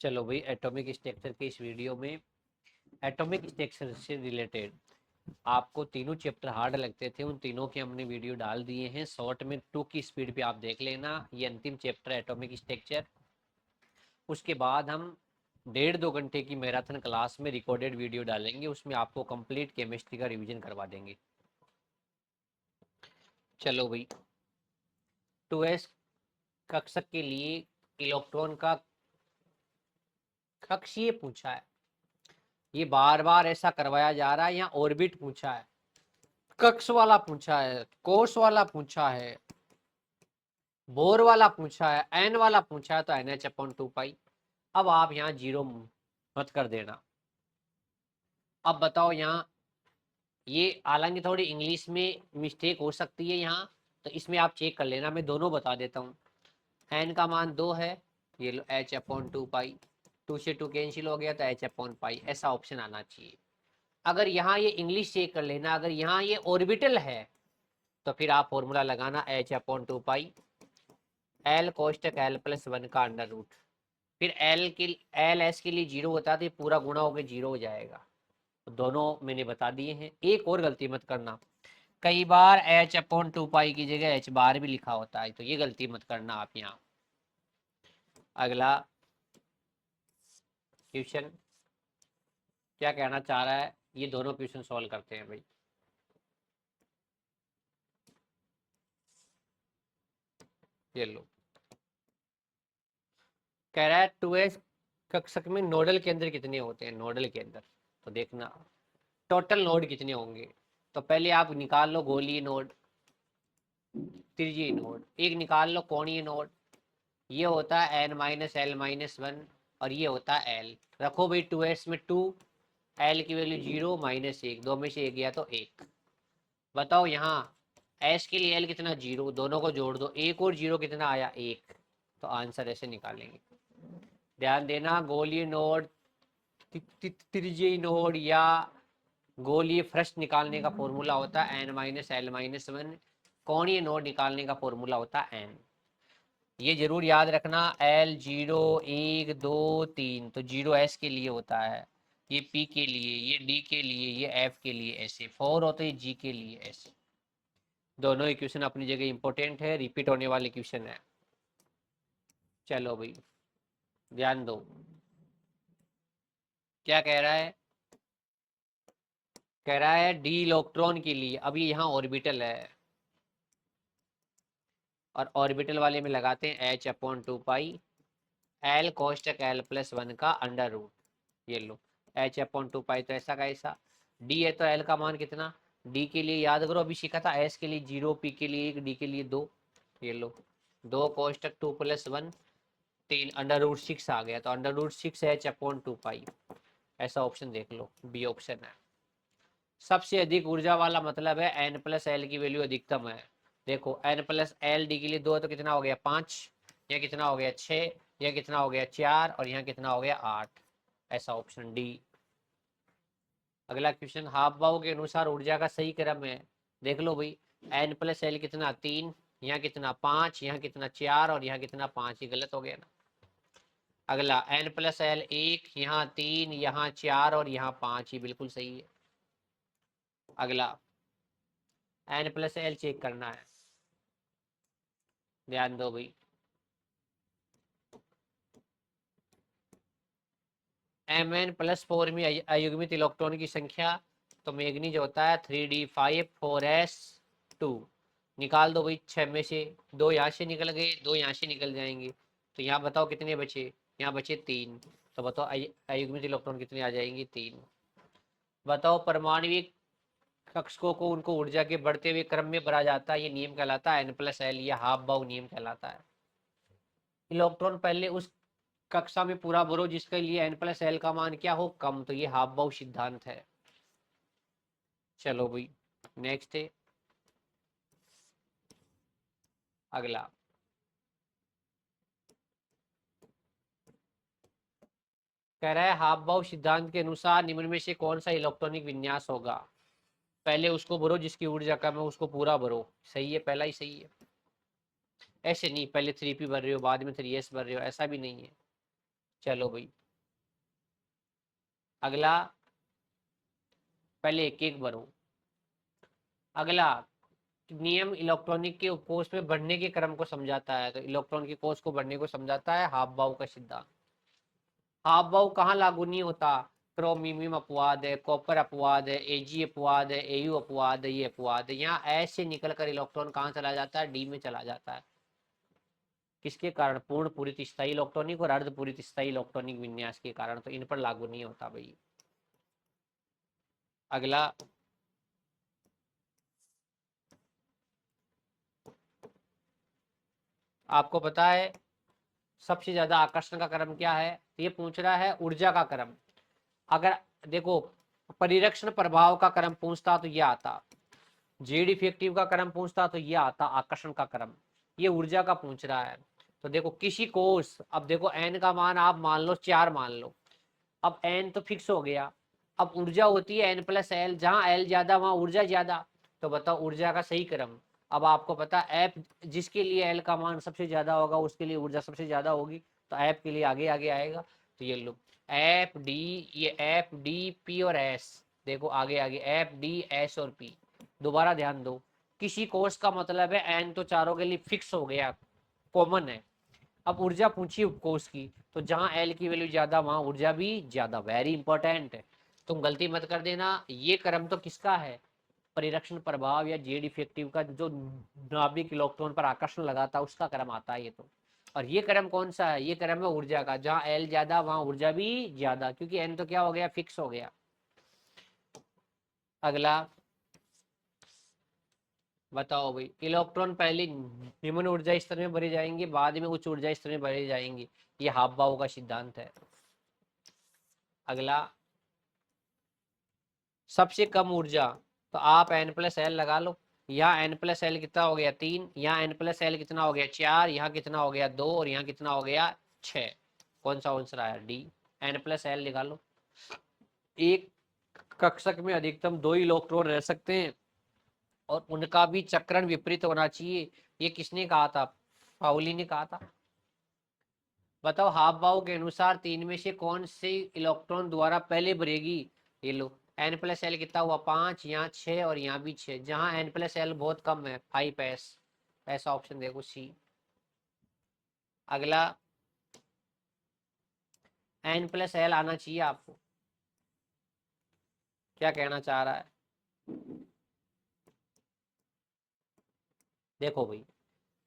चलो भाई, atomic structure के इस वीडियो में एटॉमिक स्ट्रक्चर से रिलेटेड आपको तीनों चैप्टर हार्ड लगते थे, उन तीनों के हमने वीडियो डाल दिए हैं शॉर्ट में 2 की स्पीड पे। आप देख लेना, ये अंतिम चैप्टर एटॉमिक स्ट्रक्चर। उसके बाद हम 1.5-2 घंटे की मैराथन क्लास में रिकॉर्डेड वीडियो डालेंगे, उसमें आपको कंप्लीट केमिस्ट्री का रिवीजन करवा देंगे। चलो भाई, 2s कक्षक के लिए इलेक्ट्रॉन का कक्षीय पूछा है। ये बार बार ऐसा करवाया जा रहा है। यहाँ ऑर्बिट पूछा है, कक्ष वाला पूछा है, कोष वाला पूछा है, बोर वाला पूछा है, एन वाला पूछा है, तो NH/2 पाई। अब आप यहाँ जीरो मत कर देना। अब बताओ, यहाँ ये हालांकि थोड़ी इंग्लिश में मिस्टेक हो सकती है यहाँ, तो इसमें आप चेक कर लेना, मैं दोनों बता देता हूँ। एन का मान 2 है, ये लो H/2 पाई, 2 से 2 कैंसिल हो गया तो H/पाई, ऐसा ऑप्शन आना चाहिए। अगर यहाँ ये इंग्लिश चेक कर लेना, अगर यहाँ ये ऑर्बिटल है तो फिर आप फॉर्मूला लगाना H/2 पाई, एल कोष्टक L+1 का अंडर रूट। फिर एल एस के लिए 0 होता है तो पूरा गुणा होकर 0 हो जाएगा। तो दोनों मैंने बता दिए हैं। एक और गलती मत करना, कई बार H/2 पाई की जगह H बार भी लिखा होता है, तो ये गलती मत करना आप यहाँ। अगला क्वेश्चन क्या कहना चाह रहा है, ये दोनों क्वेश्चन सॉल्व करते हैं भाई। ये लो, कह रहा है 2s कक्षक में नोडल केंद्र कितने होते हैं। नोडल केंद्र तो देखना टोटल नोड कितने होंगे। तो पहले आप निकाल लो गोलीय नोड, त्रिज्यीय नोड, एक निकाल लो कोणीय नोड। ये होता है n-l-1 और ये होता है l। रखो भाई 2s में 2, l की वैल्यू 0 -1, दो में से एक गया तो 1। बताओ यहाँ s के लिए l कितना 0, दोनों को जोड़ दो, 1 और 0 कितना आया 1। तो आंसर ऐसे निकालेंगे। ध्यान देना, गोलीय नोड, त्रिज्यीय नोड या गोलीय फ्रस्ट निकालने का फॉर्मूला होता है n-l-1। कोणीय नोड निकालने का फॉर्मूला होता है n। ये जरूर याद रखना, L 0 1 2 3 तो 0s के लिए होता है, ये P के लिए, ये D के लिए, ये F के लिए, ऐसे 4 होते हैं G के लिए, ऐसे। दोनों इक्वेशन अपनी जगह इंपॉर्टेंट है, रिपीट होने वाले क्वेश्चन है। चलो भाई ध्यान दो, क्या कह रहा है, कह रहा है डी इलेक्ट्रॉन के लिए। अभी यहाँ ऑर्बिटल है और ऑर्बिटल वाले में लगाते हैं H/2 पाई, L कोष्टक L+1 का अंडर रूट। ये लो H/2 पाई, तो ऐसा का ऐसा। D है तो L का मान कितना, D के लिए याद करो अभी सीखा था, S के लिए 0, P के लिए 1, D के लिए 2। ये लो 2 कोष्टक 2+1 3 अंडर रूट 6 आ गया, तो अंडर रूट 6 H/2 पाई। ऐसा ऑप्शन देख लो, बी ऑप्शन है। सबसे अधिक ऊर्जा वाला मतलब है n+l की वैल्यू अधिकतम है। देखो n+l D के लिए 2 तो कितना हो गया 5, यह कितना हो गया 6, यह कितना हो गया 4 और यहाँ कितना हो गया 8। ऐसा ऑप्शन डी। अगला क्वेश्चन, हाफ बाउ के अनुसार ऊर्जा का सही क्रम है। देख लो भाई, n+l कितना 3, यहाँ कितना 5, यहाँ कितना 4 और यहाँ कितना 5, ये गलत हो गया ना। अगला n+l 1, यहाँ 3, यहाँ 4 और यहाँ 5, ये बिल्कुल सही है। अगला n+l चेक करना है, ध्यान दो भाई। Mn+4 में अयुग्मित इलेक्ट्रॉन की संख्या, तो मैग्नीज होता है 3d5 4s2। निकाल दो भाई, 6 में से 2 यहाँ से निकल गए, 2 यहाँ से निकल जाएंगे, तो यहाँ बताओ कितने बचे, यहाँ बचे 3। तो बताओ अयुग्मित इलेक्ट्रॉन कितने आ जाएंगे 3। बताओ परमाणविक कक्षकों को उनको ऊर्जा के बढ़ते हुए क्रम में भरा जाता है, ये नियम कहलाता है n+l या हाफ बाउ नियम कहलाता है। इलेक्ट्रॉन पहले उस कक्षा में पूरा भरो जिसके लिए n+l का मान क्या हो कम, तो ये हाफ बाउ सिद्धांत है। चलो भाई नेक्स्ट है, अगला कह रहा है हाफ बाउ सिद्धांत के अनुसार निम्न में से कौन सा इलेक्ट्रॉनिक विन्यास होगा। पहले उसको भरो जिसकी ऊर्जा कम है, उसको पूरा भरो। सही है, पहला ही सही है। ऐसे नहीं पहले 3p भर रहे हो बाद में 3s भर रहे हो, ऐसा भी नहीं है। चलो भाई अगला, पहले एक एक भरो। अगला नियम इलेक्ट्रॉनिक के कोष में बढ़ने के क्रम को समझाता है, तो इलेक्ट्रॉन के कोष को बढ़ने को समझाता है हाफ बाउ का सिद्धांत। हाफ बाउ कहाँ लागू नहीं होता? क्रोमियम अपवाद है, कॉपर अपवाद है, एजी अपवाद है, एयू अपवाद है, ये अपवाद है। यहाँ एस से निकलकर इलेक्ट्रॉन कहाँ चला जाता है? डी में चला जाता है। किसके कारण? पूर्ण पूरित स्थायी इलेक्ट्रॉनिक और अर्ध पूरित स्थायी इलेक्ट्रॉनिक विन्यास के कारण, तो इन पर लागू नहीं होता भाई। अगला, आपको पता है सबसे ज्यादा आकर्षण का क्रम क्या है? तो ये पूछ रहा है ऊर्जा का क्रम। अगर देखो परिरक्षण प्रभाव का क्रम पूछता तो ये आता, जेड इफेक्टिव का क्रम पूछता तो ये आता आकर्षण का क्रम। ये ऊर्जा का पूछ रहा है। तो देखो किसी कोष, अब देखो एन का मान आप मान लो 4 मान लो, अब एन तो फिक्स हो गया। अब ऊर्जा होती है एन प्लस एल, जहां एल ज्यादा वहां ऊर्जा ज्यादा। तो बताओ ऊर्जा का सही क्रम। अब आपको पता एफ, जिसके लिए एल का मान सबसे ज्यादा होगा उसके लिए ऊर्जा सबसे ज्यादा होगी, तो एफ के लिए आगे आगे आएगा। तो ये लो एफ डी, ये एफ डी पी और एस, देखो आगे आगे एफ डी एस और पी। दोबारा ध्यान दो, किसी कोर्स का मतलब है एन तो चारों के लिए फिक्स हो गया, कॉमन है। अब ऊर्जा पूछी उपकोष की, तो जहां एल की वैल्यू ज्यादा वहां ऊर्जा भी ज्यादा। वेरी इंपॉर्टेंट है, तुम गलती मत कर देना। ये क्रम तो किसका है? परिरक्षण प्रभाव या जेड इफेक्टिव का, जो नाभिक इलेक्ट्रॉन पर आकर्षण लगाता है उसका क्रम आता है ये तो। और ये क्रम कौन सा है? ये क्रम है ऊर्जा का, जहां एल ज्यादा वहां ऊर्जा भी ज्यादा, क्योंकि एन तो क्या हो गया? फिक्स हो गया। अगला बताओ भाई, इलेक्ट्रॉन पहले निम्न ऊर्जा स्तर में भरे जाएंगे, बाद में उच्च ऊर्जा स्तर में भरे जाएंगे। ये हाफ बाउ का सिद्धांत है। अगला, सबसे कम ऊर्जा, तो आप एन प्लस एल लगा लो। यहाँ एन प्लस एल कितना हो गया? 3। यहाँ एन प्लस एल कितना हो गया? 4। यहाँ कितना हो गया? 2। और यहाँ कितना हो गया? 6। कौन सा आंसर आया? डी। एन प्लस एल निकालो। एक कक्षक में अधिकतम 2 इलेक्ट्रॉन रह सकते हैं और उनका भी चक्रण विपरीत होना चाहिए। ये किसने कहा था? पाउली ने कहा था। बताओ हाफ बाउ के अनुसार 3 में से कौन से इलेक्ट्रॉन द्वारा पहले भरेगी? ये लो एन प्लस एल कितना हुआ? 5। यहाँ 6 और यहाँ भी 6, जहाँ एन प्लस एल बहुत कम है 5 एस। ऐसा ऑप्शन देखो सी। अगला, एन प्लस एल आना चाहिए आपको। क्या कहना चाह रहा है? देखो भाई,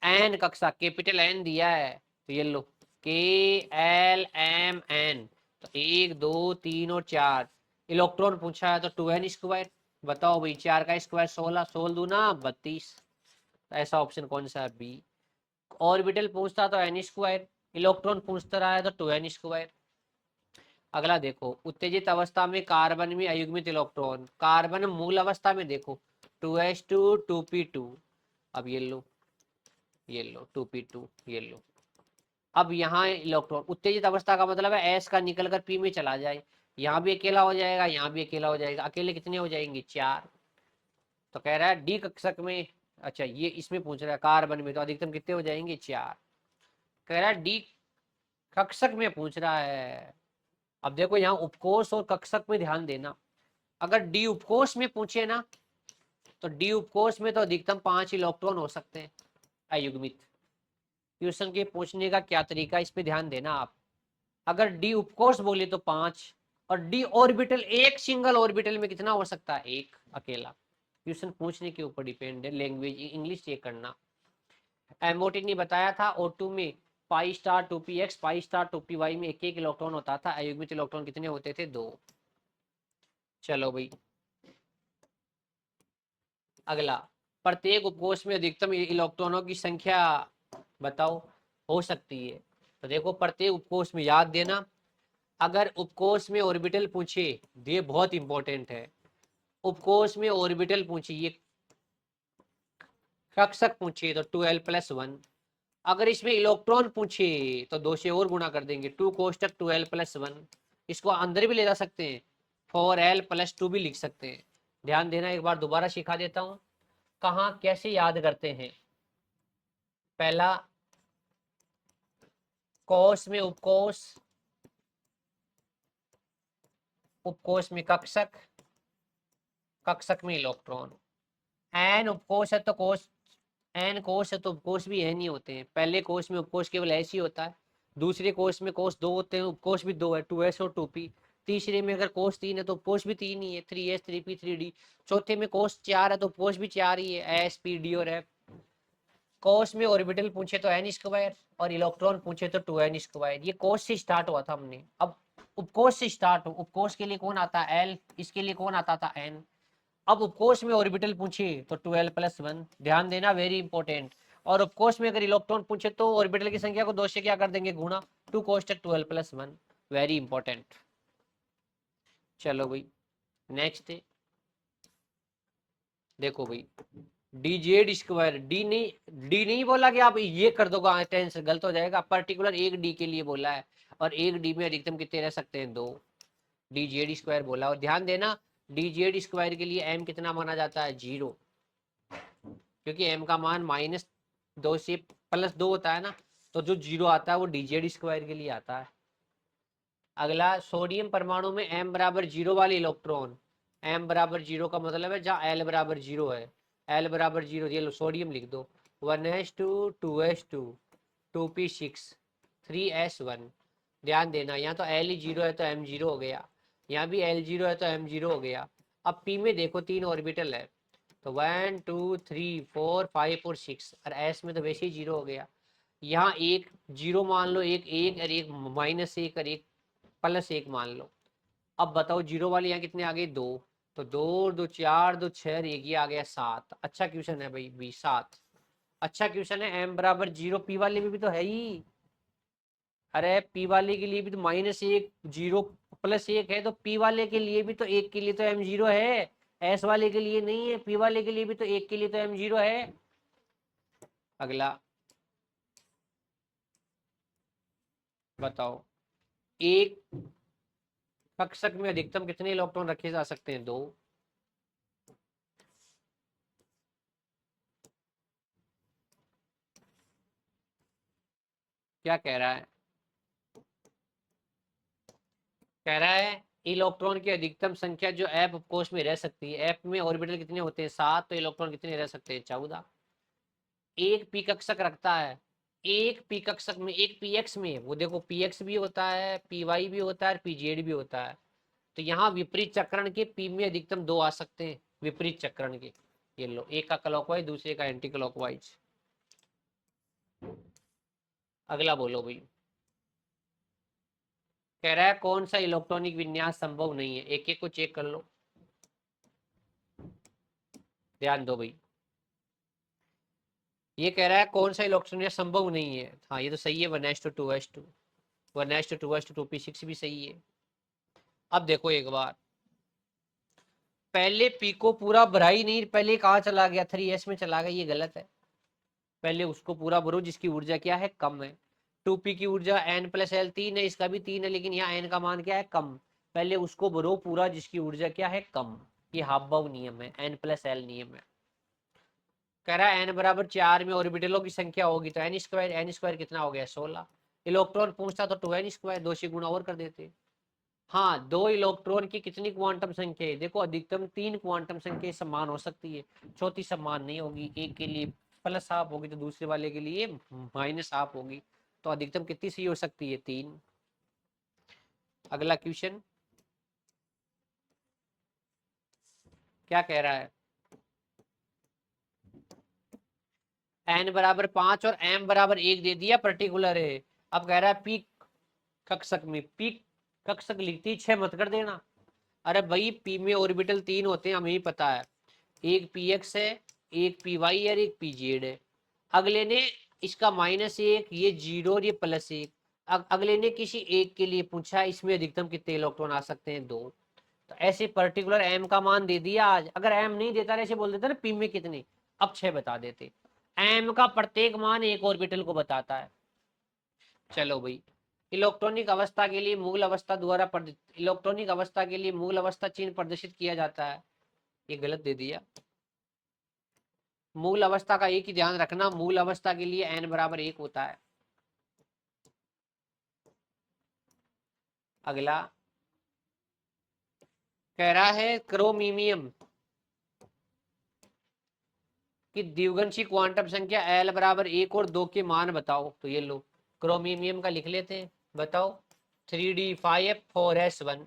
एन कक्षा कैपिटल एन दिया है, तो ये लो के एल एम एन, तो 1 2 3 और 4 इलेक्ट्रॉन पूछा है, तो 2n स्क्वायर। बताओ भाई 4 का स्क्वायर 16, 16 दूना 32। ऐसा ऑप्शन कौन सा है? बी। ऑर्बिटल पूछता तो एन स्क्वायर, इलेक्ट्रॉन पूछता रहा है तो 2n स्क्वायर। अगला देखो, उत्तेजित अवस्था में कार्बन में अयुग्मित इलेक्ट्रॉन, कार्बन मूल अवस्था में देखो 2s2 2p2। अब ये लो, ये लो 2p2, ये लो। अब यहाँ इलेक्ट्रॉन उत्तेजित अवस्था का मतलब है एस का निकल कर पी में चला जाए, यहाँ भी अकेला हो जाएगा, यहाँ भी अकेला हो जाएगा। अकेले कितने हो जाएंगे? 4। तो कह रहा है डी कक्षक में, अच्छा ये इसमें पूछ रहा है कार्बन में, तो अधिकतम कितने हो जाएंगे? 4। कह रहा है डी कक्षक में पूछ रहा है। अब देखो यहाँ उपकोष और कक्षक में ध्यान देना। अगर डी उपकोष में पूछे ना, तो डी उपकोष में तो अधिकतम 5 इलेक्ट्रॉन हो सकते हैं अयुग्मित। क्वेश्चन के पूछने का क्या तरीका, इस पे ध्यान देना आप। अगर डी उपकोष बोले तो 5, और डी ऑर्बिटल, एक सिंगल ऑर्बिटल में कितना हो सकता है? 1 अकेला। क्वेश्चन पूछने के ऊपर डिपेंड है, लैंग्वेज इंग्लिश चेक करना। एमओटी ने बताया था O2 में pi star 2px pi star 2py में एक एक इलेक्ट्रॉन होता था, अयुग्मित इलेक्ट्रॉन कितने होते थे? 2। चलो भाई अगला, प्रत्येक उपकोष में अधिकतम इलेक्ट्रॉनों की संख्या बताओ हो सकती है। तो देखो प्रत्येक उपकोष में याद देना, अगर उपकोष में ऑर्बिटल पूछे, ये बहुत इंपॉर्टेंट है। उपकोष में ऑर्बिटल पूछे, ये कक्षक पूछे तो 2l+1। अगर इसमें इलेक्ट्रॉन पूछे तो 2 से और गुणा कर देंगे, 2 कोष्टक 2l+1। इसको अंदर भी ले जा सकते हैं, 4l+2 भी लिख सकते हैं। ध्यान देना, एक बार दोबारा सिखा देता हूं कहाँ कैसे याद करते हैं। पहला, कोष में उपकोष, उपकोष में कक्षक, कक्षक में इलेक्ट्रॉन। एन उपकोष है तो कोष, एन कोष है तो उपकोष भी एन ही होते हैं। पहले कोष में उपकोष केवल एस ही होता है, दूसरे कोष में कोष दो होते हैं, उपकोष भी दो है, 2s और 2p। तीसरे में अगर कोष 3 है तो उपकोष भी 3 ही है, 3s 3p 3d। चौथे में कोष 4 है तो उपकोष भी 4 ही है, s p d और f। कोष में ऑर्बिटल पूछे तो n स्क्वायर और इलेक्ट्रॉन पूछे तो 2n स्क्वायर। ये कोष से स्टार्ट हुआ था हमने, अब उपकोष से स्टार्ट हो। उपकोष के लिए कौन आता है l, इसके लिए कौन आता था n। अब उपकोष में ऑर्बिटल पूछे तो 12+1, ध्यान देना वेरी इंपॉर्टेंट। और उपकोष में अगर इलेक्ट्रॉन पूछे तो ऑर्बिटल की संख्या को 2 से क्या कर देंगे, गुणा, 2 cos 12+1, वेरी इंपॉर्टेंट। चलो भाई नेक्स्ट देखो भाई, डी जेड स्क्वायर, डी नहीं बोला कि आप ये कर दोगे, टेंस गलत हो जाएगा। पर्टिकुलर एक डी के लिए बोला है, और एक डी में अधिकतम कितने रह सकते हैं, 2। डी जेड स्क्वायर बोला, और ध्यान देना डी जेड स्क्वायर के लिए एम कितना माना जाता है, 0, क्योंकि एम का मान -2 से +2 होता है ना, तो जो 0 आता है वो डी जेड स्क्वायर के लिए आता है। अगला, सोडियम परमाणु में m बराबर 0 वाले इलेक्ट्रॉन, m बराबर 0 का मतलब है जहाँ l बराबर 0 है, l बराबर 0, ये लो सोडियम लिख दो, 1s2 2s2 2p6 3s1। ध्यान देना यहाँ तो l ही 0 है तो m 0 हो गया, यहाँ भी l 0 है तो m 0 हो गया। अब p में देखो 3 ऑर्बिटल है, तो 1 2 3 4 5 और 6, और s में तो वैसे ही 0 हो गया। यहाँ एक 0 मान लो, एक एक और एक -1 और एक +1 मान लो। अब बताओ 0 वाले यहाँ कितने आ गए, 2, तो 2 2 4 2 6 एक ये आ गया 7। अच्छा क्वेश्चन है भाई, 7 अच्छा क्वेश्चन है। m बराबर 0 p वाले में भी तो है ही, अरे p वाले के लिए भी तो -1 0 +1 है, तो p वाले के लिए भी तो एक के लिए तो m 0 है, s वाले के लिए नहीं है। p वाले के लिए भी तो एक के लिए तो m 0 है। अगला बताओ, एक कक्षक में अधिकतम कितने इलेक्ट्रॉन रखे जा सकते हैं, 2। क्या कह रहा है, कह रहा है इलेक्ट्रॉन की अधिकतम संख्या जो एफ कोष में रह सकती है, एफ में ऑर्बिटल कितने होते हैं, 7, तो इलेक्ट्रॉन कितने रह सकते हैं, 14। एक पी कक्षक रखता है, एक पी कक्षक में, एक पी एक्स में, वो देखो पी एक्स भी होता है, पी वाई भी होता है, पी जेड भी होता है। तो यहाँ विपरीत चक्रण के पी में अधिकतम 2 आ सकते हैं, विपरीत चक्रण के। ये लो, एक का क्लॉकवाइज दूसरे का एंटी क्लॉकवाइज। अगला बोलो भाई, कह रहा है कौन सा इलेक्ट्रॉनिक विन्यास संभव नहीं है, एक एक को चेक कर लो, ध्यान दो भाई। ये कह रहा है कौन सा इलेक्ट्रॉन संभव नहीं है, हाँ ये तो सही है, 1s2 1s2 2p6 भी सही है। अब देखो एक बार, पहले पी को पूरा भरा ही नहीं, पहले कहाँ चला गया, 3s में चला गया, ये गलत है। पहले उसको पूरा भरो जिसकी ऊर्जा क्या है, कम है। 2p की ऊर्जा n+l 3 है, इसका भी 3 है, लेकिन यहाँ n का मान क्या है, कम। पहले उसको भरो पूरा जिसकी ऊर्जा क्या है, कम। ये हाफ-बाउ नियम है, n+l नियम है। कह रहा है n बराबर 4 में ऑर्बिटलों की संख्या होगी तो n स्क्वायर कितना हो गया, 16। इलेक्ट्रॉन पूछता तो 2n स्क्वायर, 2 से गुणा और कर देते। हाँ, 2 इलेक्ट्रॉन की कितनी क्वांटम संख्या है, देखो अधिकतम 3 क्वांटम संख्या समान हो सकती है, चौथी समान नहीं होगी। एक के लिए प्लस हाफ होगी तो दूसरे वाले के लिए माइनस हाफ होगी, तो अधिकतम कितनी सही हो सकती है, 3। अगला क्वेश्चन क्या कह रहा है, n बराबर 5 और m बराबर 1 दे दिया, पर्टिकुलर है। अब कह रहा है पी कक्षक में, पी कक्षक लिखती 6 मत कर देना। अरे भाई पी में ऑर्बिटल 3 होते हैं, हमें ही पता है, एक पी एक्स है, एक पी वाई है, एक पी जेड है। अगले ने इसका -1, ये 0 और ये +1। अगले ने किसी एक के लिए पूछा इसमें अधिकतम कितने इलेक्ट्रॉन आ सकते हैं, 2। तो ऐसे पर्टिकुलर एम का मान दे दिया। आज अगर एम नहीं देता ऐसे बोल देता ना पी में कितने, अब 6 बता देते। एम का प्रत्येक मान एक ऑर्बिटल को बताता है। चलो भाई, इलेक्ट्रॉनिक अवस्था के लिए मूल अवस्था द्वारा इलेक्ट्रॉनिक अवस्था के लिए मूल अवस्था चिन्ह प्रदर्शित किया जाता है, ये गलत दे दिया। मूल अवस्था का एक ही ध्यान रखना, मूल अवस्था के लिए n बराबर 1 होता है। अगला, कह रहा है क्रोमीनियम कि द्विगुणित क्वांटम संख्या L बराबर 1 और 2 के मान बताओ। तो ये लो क्रोमीनियम का लिख लेते हैं। बताओ 3D5 4S1।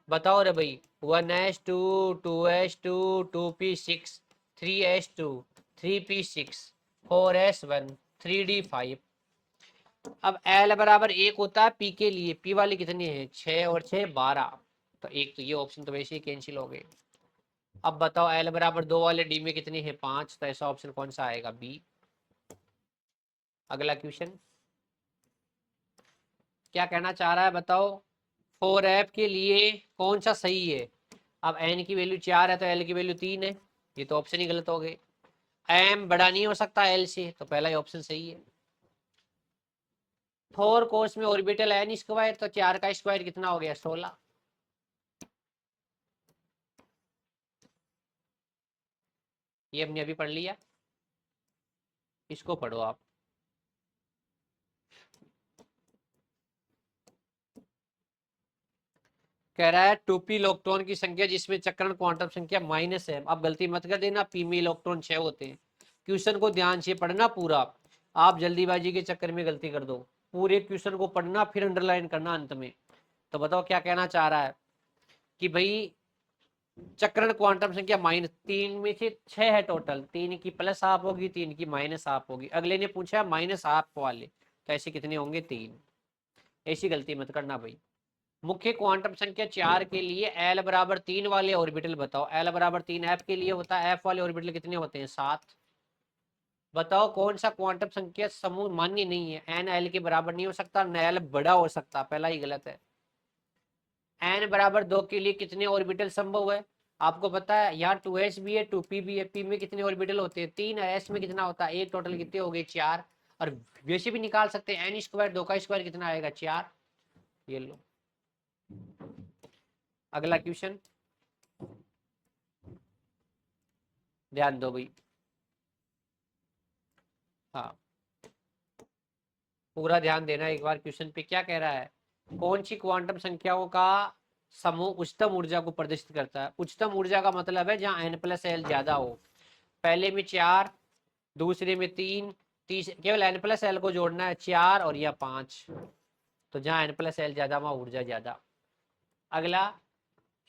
बताओ रे भाई 1S2 2S2 2P6 3S2 3P6 4S1 3D5। अब L बराबर 1 होता है P के लिए। P वाली कितनी है 6 और 6 12। तो एक तो ये ऑप्शन तो वैसे ही कैंसिल हो गए। अब बताओ L बराबर 2 वाले D में कितनी है 5। तो ऐसा ऑप्शन कौन सा आएगा बी। अगला क्वेश्चन क्या कहना चाह रहा है बताओ 4F के लिए कौन सा सही है। अब n की वैल्यू 4 है तो L की वैल्यू 3 है। ये तो ऑप्शन ही गलत हो गए। m बड़ा नहीं हो सकता L से तो पहला ही ऑप्शन सही है। 4 कोस में ऑर्बिटल n स्क्वायर तो 4 का स्क्वायर कितना हो गया 16। ये हमने अभी पढ़ लिया। इसको पढ़ो आप। कह रहा है 2p इलेक्ट्रॉन की संख्या जिसमें चक्रण क्वांटम संख्या माइनस है। अब गलती मत कर देना p में इलेक्ट्रॉन 6 होते हैं। क्वेश्चन को ध्यान से पढ़ना पूरा। आप जल्दीबाजी के चक्कर में गलती कर दो। पूरे क्वेश्चन को पढ़ना फिर अंडरलाइन करना अंत में। तो बताओ क्या कहना चाह रहा है कि भाई चक्रण क्वांटम संख्या माइनस 3 में से 6 है टोटल। 3 की प्लस हाफ होगी 3 की माइनस हाफ होगी। अगले ने पूछा माइनस हाफ वाले तो ऐसे कितने होंगे 3। ऐसी गलती मत करना भाई। मुख्य क्वांटम संख्या 4 के लिए L बराबर 3 वाले ऑर्बिटल बताओ। L बराबर 3 F के लिए होता है। F वाले ऑर्बिटल कितने होते हैं 7। बताओ कौन सा क्वांटम संख्या समूह मान्य नहीं है। N L के बराबर नहीं हो सकता न L बड़ा हो सकता। पहला ही गलत है। N बराबर 2 के लिए कितने ऑर्बिटल संभव है। आपको पता है यहाँ 2s भी है 2p भी है। p में कितने ऑर्बिटल होते हैं 3 है। s में कितना होता है 1। टोटल कितने हो गए 4। और वैसे भी निकाल सकते हैं n स्क्वायर 2 का स्क्वायर कितना आएगा 4। ये लो अगला क्वेश्चन ध्यान दो भाई। हाँ पूरा ध्यान देना एक बार क्वेश्चन पे। क्या कह रहा है कौन सी क्वांटम संख्याओं का समूह उच्चतम ऊर्जा को प्रदर्शित करता है। उच्चतम ऊर्जा का मतलब है जहां n+l ज्यादा हो। पहले में 4 दूसरे में 3 तीसरे केवल n+l को जोड़ना है 4 और या 5। तो जहां n+l ज्यादा वहां ऊर्जा ज्यादा। अगला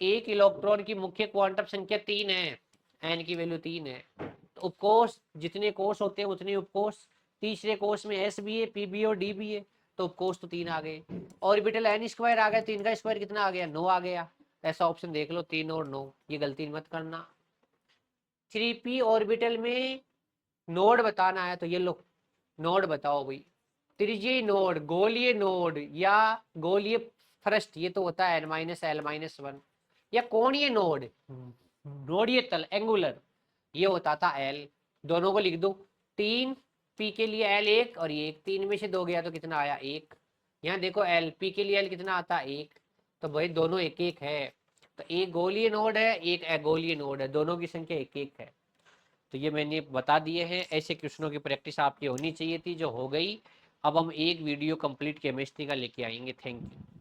एक इलेक्ट्रॉन की मुख्य क्वांटम संख्या 3 है। n की वैल्यू 3 है। तो उपकोष जितने कोष होते हैं उतने उपकोष। तीसरे कोष में s भी है p भी है और d भी है। तो उपकोष तो 3 आ गए। ऑर्बिटल n स्क्वायर आ गया 3 का स्क्वायर कितना आ गया 9 आ गया। ऐसा ऑप्शन देख लो 3 और 9। ये गलती मत करना। 3p ऑर्बिटल में नोड बताना है। तो ये लो नोड बताओ भाई। त्रिज्यीय नोड गोलीय नोड या गोलीय फर्स्ट ये तो होता है n-l-1 या कोणीय नोड नोडीय तल एंगुलर ये होता था l। दोनों को लिख दो 3 p के लिए l 1 और ये 1। 3 में से 2 गया तो कितना आया 1। यहाँ देखो l p के लिए l कितना आता 1। तो भाई दोनों 1 1 है। तो एक गोलीय नोड है एक अगोलीय नोड है। दोनों की संख्या 1 1 है। तो ये मैंने बता दिए हैं। ऐसे क्वेश्चनों की प्रैक्टिस आपकी होनी चाहिए थी जो हो गई। अब हम एक वीडियो कंप्लीट केमिस्ट्री का लेके आएंगे। Thank you.